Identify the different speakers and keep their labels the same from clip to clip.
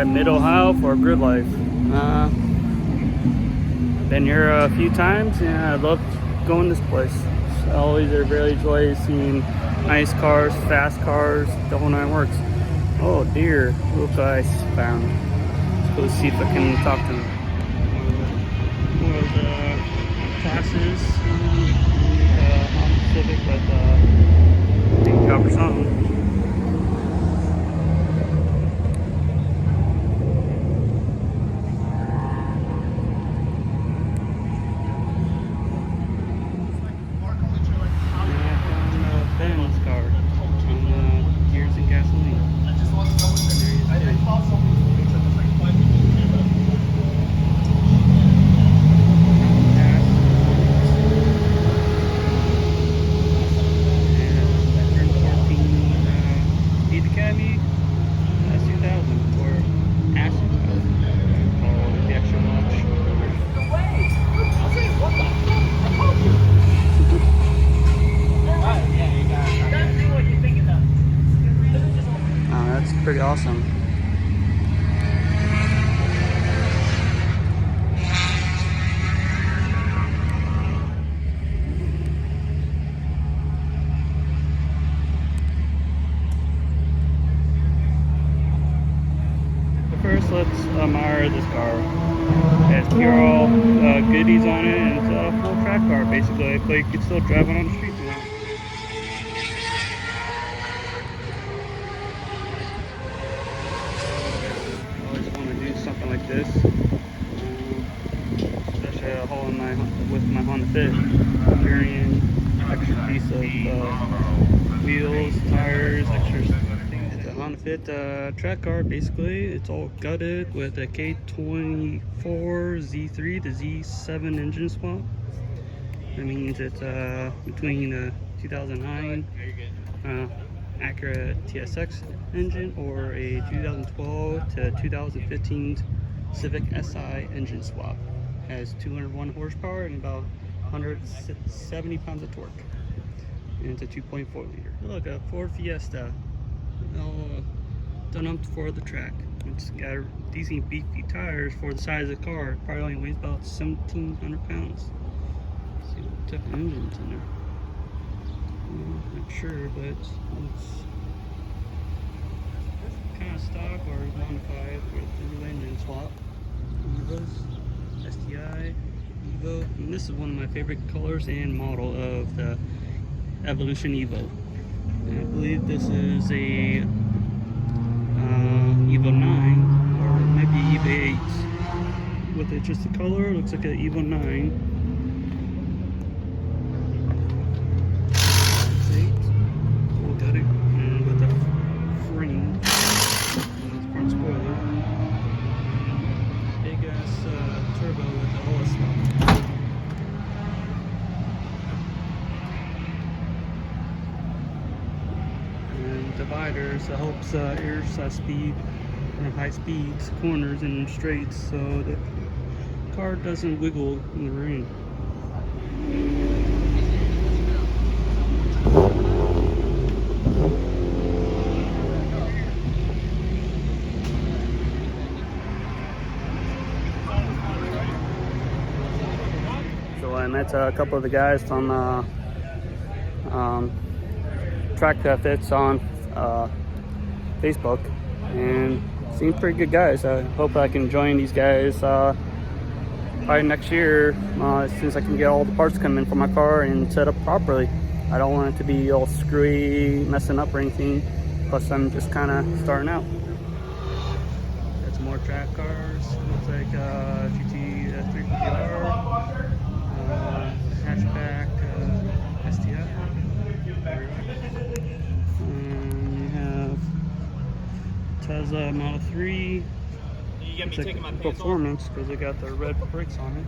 Speaker 1: at Mid-Ohio for Gridlife. Been here a few times and I love going this place. I always really enjoy seeing nice cars, fast cars, the whole nine works. Oh dear, look I found. Let's go see if I can talk to him. One of the classes, Honda Civic, but I think job or something. Pretty awesome. But first, let's admire this car. It has all goodies on it, and it's a full track car basically. But you can still drive it on the street now. Something like this, especially a hole in with my Honda Fit, carrying extra piece of wheels, tires, extra things. The Honda Fit track car, basically, it's all gutted with a K24 Z3 to Z7 engine swap. That means it's between a 2009 Acura TSX engine or a 2012 to 2015 Civic Si engine swap. Has 201 horsepower and about 170 pounds of torque. And it's a 2.4 liter. Look, a Ford Fiesta, all done up for the track. It's got decent beefy tires for the size of the car. Probably only weighs about 1,700 pounds. Let's see what type of engine's in there. Not sure, but it's kind of stock or modified with the new engine swap. Evos, STI, Evo, and this is one of my favorite colors and model of the Evolution Evo. And I believe this is a Evo 9 or maybe Evo 8. With it just the color, it looks like an Evo 9. Dividers that helps air speed and high speeds, corners and straights, so the car doesn't wiggle in the rain. So I met a couple of the guys from Track That Fits on Facebook, and seem pretty good guys. I hope I can join these guys probably next year as soon as I can get all the parts come in for my car and set up properly. I don't want it to be all screwy, messing up or anything, plus I'm just kind of starting out. Got some more track cars. Looks like GT 350R, hatchback STI. Tesla Model 3. It's like performance because they got the red brakes on it.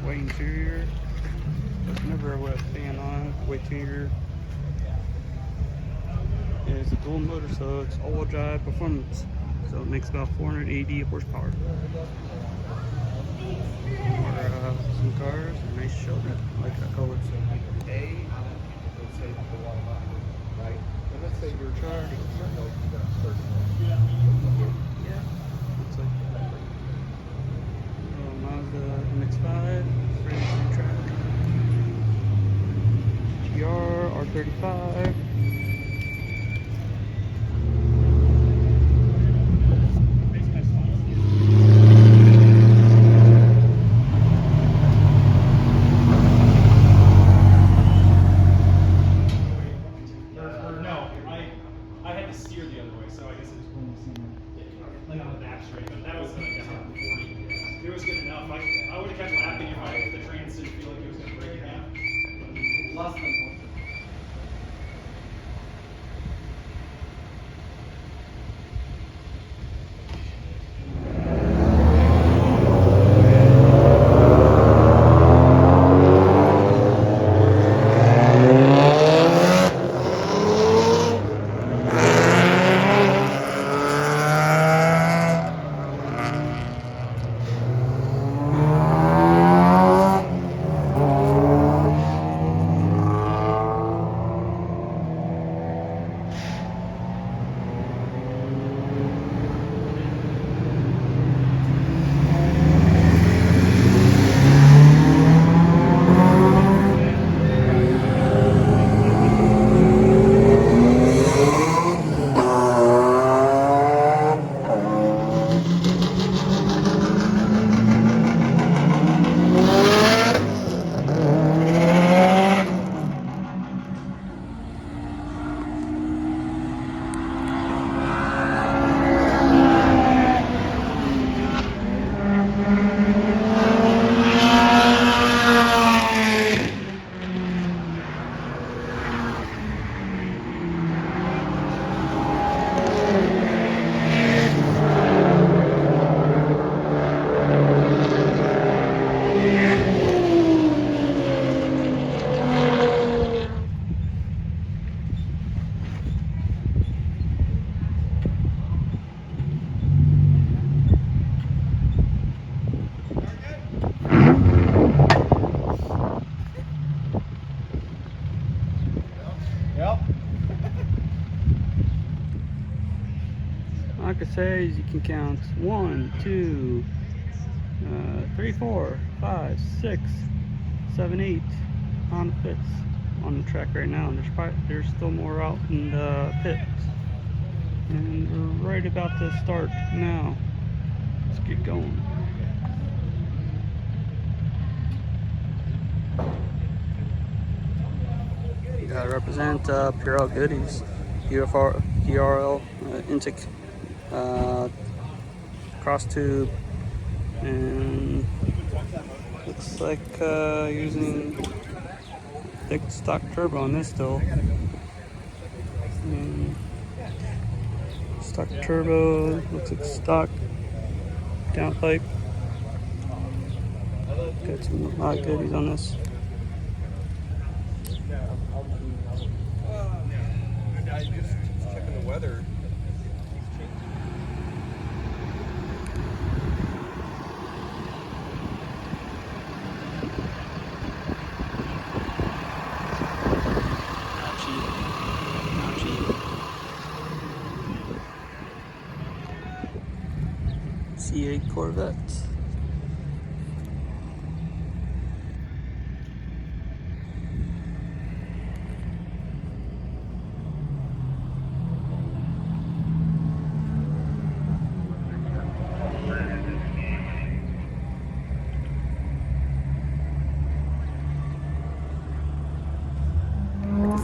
Speaker 1: White interior. Never a wet fan on. White interior. It's a dual motor, so it's all-wheel drive performance. So it makes about 480 horsepower. Or some cars, a nice shoulder, like that color. Let's say you're charged. Yeah, Looks like Mazda MX-5, racing track. GR, R35. Like I say, you can count 1, 2, 3, 4, 5, 6, 7, 8 Honda Fits on the track right now. There's still more out in the pit, and we're right about to start now. Let's get going. Gotta represent Purell Goodies, PRL intake, cross tube, and looks like using thick stock turbo on this still. And stock turbo, looks like stock downpipe. Got some goodies on this.
Speaker 2: Just checking the weather.
Speaker 1: C8 Corvette.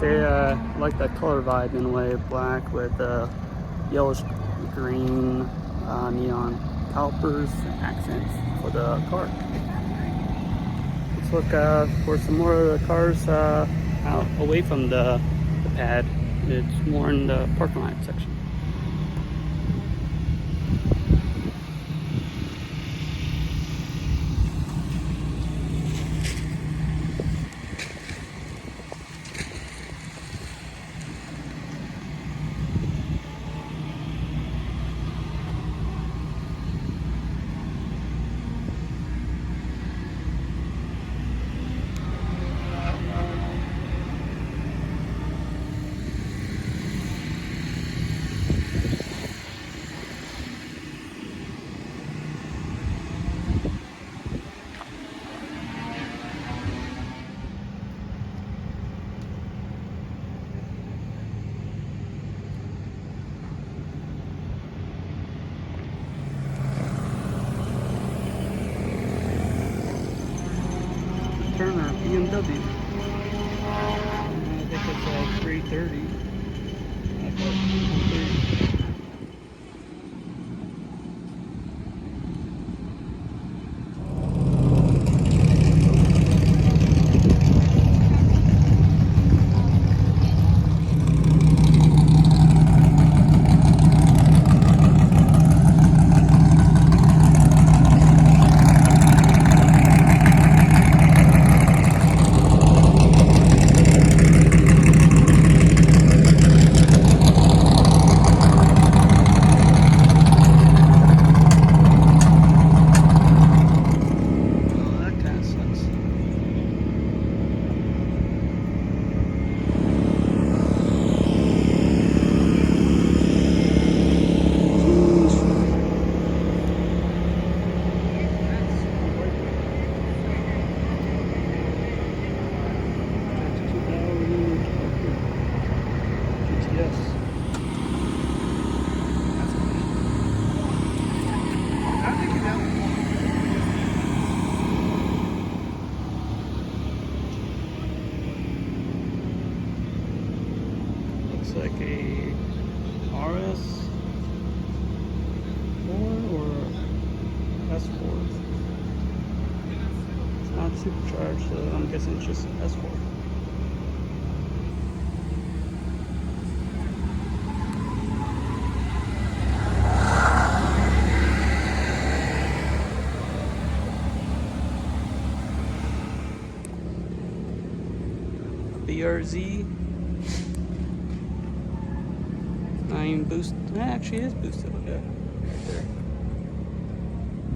Speaker 1: I like that color vibe in a way, black with yellowish green neon calipers and accents for the car. Let's look for some more of the cars out away from the pad. It's more in the parking lot section. BMW. I think it's a 330. Looks like a RS4 or S4. It's not supercharged, so I'm guessing it's just S4. BRZ. Not even boosted. It actually is boosted. Look at that. Right there.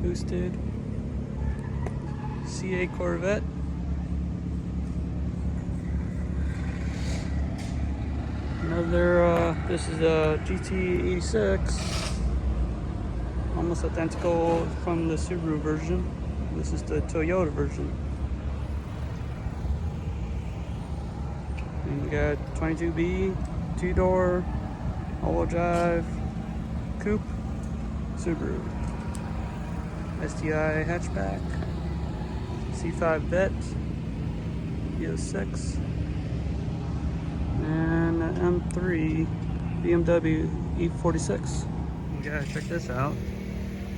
Speaker 1: Boosted. CA Corvette. Another, this is a GT86. Almost identical from the Subaru version. This is the Toyota version. And we got 22B, 2-door, all-wheel drive, coupe, Subaru, STI hatchback, C5 Vet, E06, and an M3 BMW E46. You gotta check this out.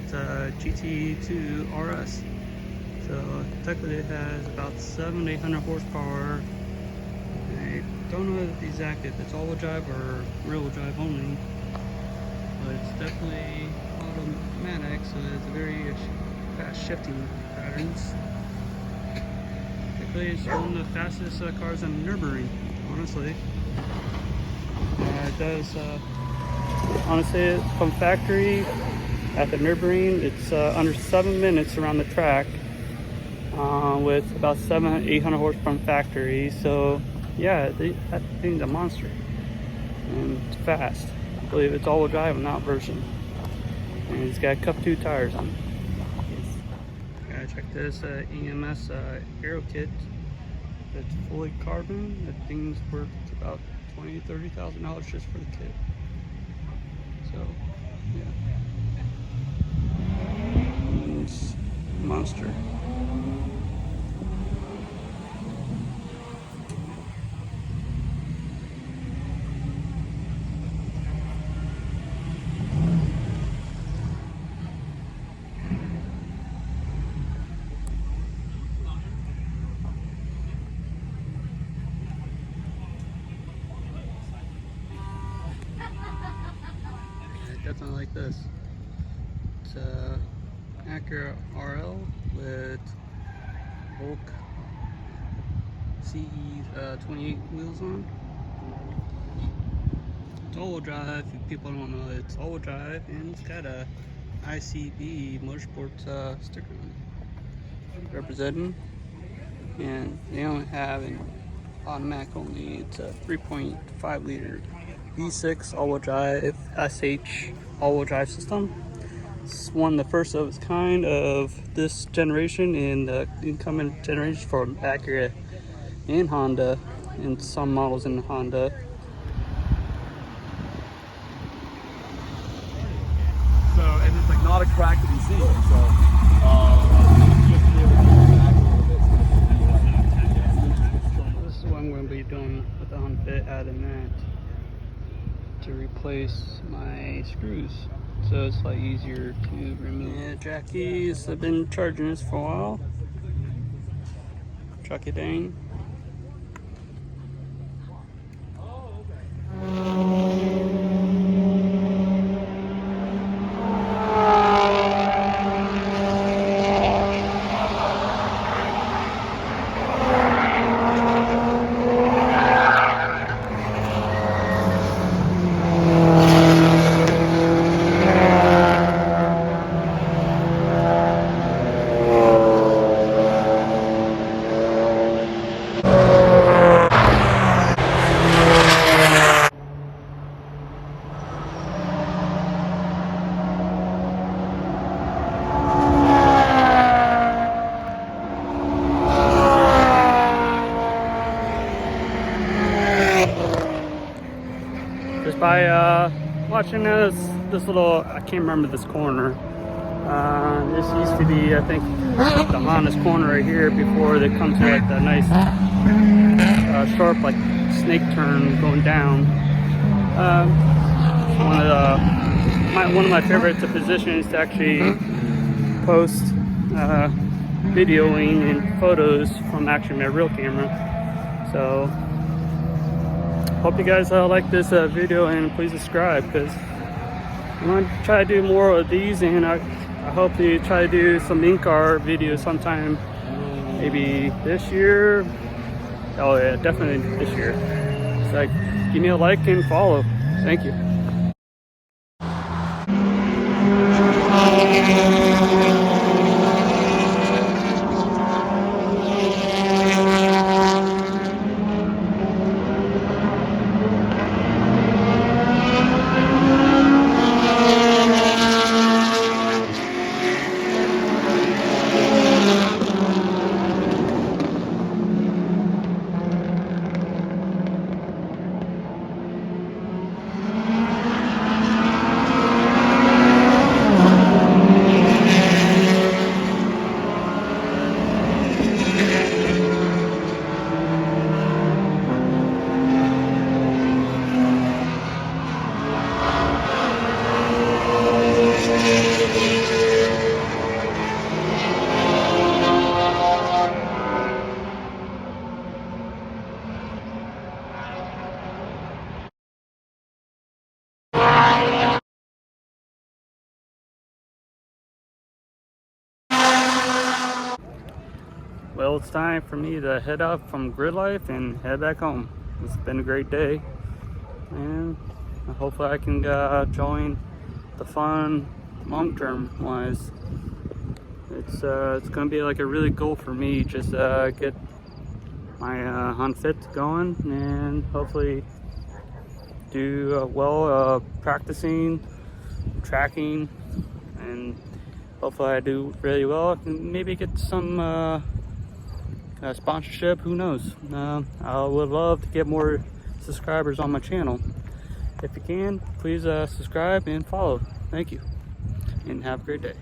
Speaker 1: It's a GT2 RS. So technically it has about 700-800 horsepower. I don't know exactly if it's all-wheel drive or rear-wheel drive only, but it's definitely automatic, so it's very fast shifting patterns. Technically it's one of the fastest cars on Nürburgring, honestly. It does, honestly, from factory at the Nürburgring, it's under 7 minutes around the track, with about 700-800 horse from factory. So yeah, that thing's a monster, and it's fast. I believe it's all-wheel drive on that version, and it's got Cup 2 tires on it. Gotta check this EMS aero kit. It's fully carbon. That thing's worth about $20,000-$30,000 just for the kit. So yeah, it's a monster. Definitely like this. It's a Acura RL with Volk CE 28 wheels on. It's all-wheel drive. If people don't know, it's all-wheel drive, and it's got a ICB Motorsports sticker on it representing. And they only have an automatic only. It's a 3.5 liter V6 all-wheel drive SH all-wheel drive system. It's one of the first of its kind of this generation in the incoming generation for Acura and Honda, and some models in Honda.
Speaker 3: So, and it's like not a crack to be seen. So, just to be able to back a little bit.
Speaker 1: doing with the unfit, adding that to replace my screws, so it's a lot easier to remove. Yeah, jackies, I've been charging this for a while. Chuck it dang. Just by watching this little, I can't remember this corner. This used to be, I think, the Honda's corner right here before they come to like the nice sharp like snake turn going down. One of my favorite positions to actually post videoing and photos from actually my real camera. So hope you guys like this video, and please subscribe, because I'm going to try to do more of these, and I hope to try to do some in-car videos sometime, maybe this year. Oh yeah, definitely this year. So give me a like and follow. Thank you. Well, it's time for me to head up from Gridlife and head back home. It's been a great day, and hopefully I can join the fun long-term wise. It's gonna be like a really goal for me, just get my unfit going, and hopefully do well practicing, tracking, and hopefully I do really well, and maybe get some sponsorship, who knows. I would love to get more subscribers on my channel. If you can, please subscribe and follow. Thank you, and have a great day.